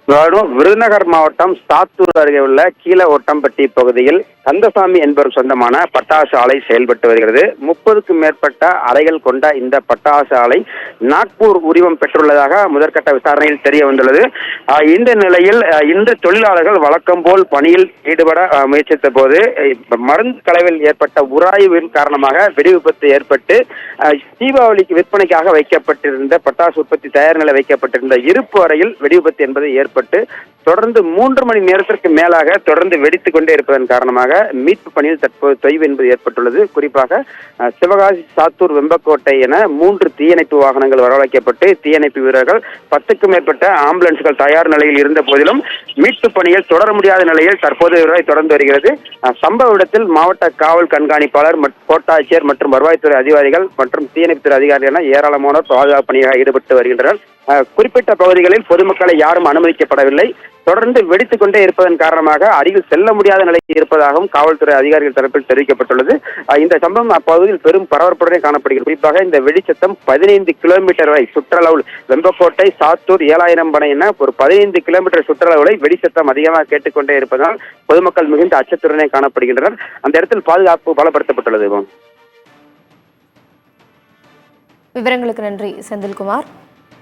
விருதுநகர் மாவட்டம் சாத்தூர் அருகே உள்ள கீழ ஒட்டம்பட்டி பகுதியில் கந்தசாமி என்பவர் சொந்தமான பட்டாசு ஆலை செயல்பட்டு வருகிறது. 30க்கும் மேற்பட்ட அறைகள் கொண்ட இந்த பட்டாசு ஆலை நாக்பூர் உரிமம் பெற்றுள்ளதாக முதற்கட்ட விசாரணையில் தெரிய வந்துள்ளது. இந்த நிலையில் இந்த தொழிலாளர்கள் வழக்கம் போல் பணியில் ஈடுபட முயற்சித்த போது மருந்து கலவையில் ஏற்பட்ட உராய்வின் காரணமாக வெடி விபத்து ஏற்பட்டு தீபாவளிக்கு விற்பனைக்காக வைக்கப்பட்டிருந்த பட்டாசு உற்பத்தி தயார் நிலை வைக்கப்பட்டிருந்த இருப்பு அறையில் வெடி விபத்து என்பது ஏற்பட்டு தொடர்ந்து 3 மணி நேரத்திற்கு மேலாக தொடர்ந்து வெடித்துக் கொண்டே இருப்பதன் காரணமாக மீட்பு பணியில் தற்போது தொய்வு என்பது ஏற்பட்டுள்ளது. குறிப்பாக சிவகாசி, சாத்தூர், வெம்பக்கோட்டை என 3 தீயணைப்பு வாகனங்கள் வரவழைக்கப்பட்டு தீயணைப்பு வீரர்கள் 10க்கும் மேற்பட்ட ஆம்புலன்ஸ்கள் தயார் நிலையில் இருந்த போதிலும் மீட்பு பணியில் தொடர முடியாத நிலையில் தற்போது தொடர்ந்து வருகிறது. சம்பவ இடத்தில் மாவட்ட காவல் கண்காணிப்பாளர், கோட்டாட்சியர் மற்றும் வருவாய்த்துறை அதிகாரிகள் மற்றும் தீயணைப்புத்துறை அதிகாரிகள் என ஏராளமானோர் பாதுகாப்பு பணியாக ஈடுபட்டு வருகின்றனர். குறிப்பிட்ட பகுதிகளில் பொதுமக்களை யாரும் அனுமதிக்கப்படவில்லை. தொடர்ந்து வெடித்துக் கொண்டே இருப்பதன் காரணமாக அருகில் செல்ல முடியாத நிலையில் இருப்பதாகவும் காவல்துறை அதிகாரிகள் தரப்பில் தெரிவிக்கப்பட்டுள்ளது. இந்த சம்பவம் அப்பகுதியில் பெரும் பரபரப்புடனே காணப்படுகிறது. குறிப்பாக இந்த வெடிச்சத்தம் 15 கிலோமீட்டர் வரை சுற்றளவில் வெம்பக்கோட்டை, சாத்தூர், 7000 பனை என ஒரு 15 கிலோமீட்டர் சுற்றளவுகளை வெடிச்சத்தம் அதிகமாக கேட்டுக்கொண்டே இருப்பதால் பொதுமக்கள் மிகுந்த அச்சத்துடனே காணப்படுகின்றனர். அந்த இடத்தில் பாதுகாப்பு பலப்படுத்தப்பட்டுள்ளது. விவரங்களுக்கு நன்றி செந்தில்குமார்.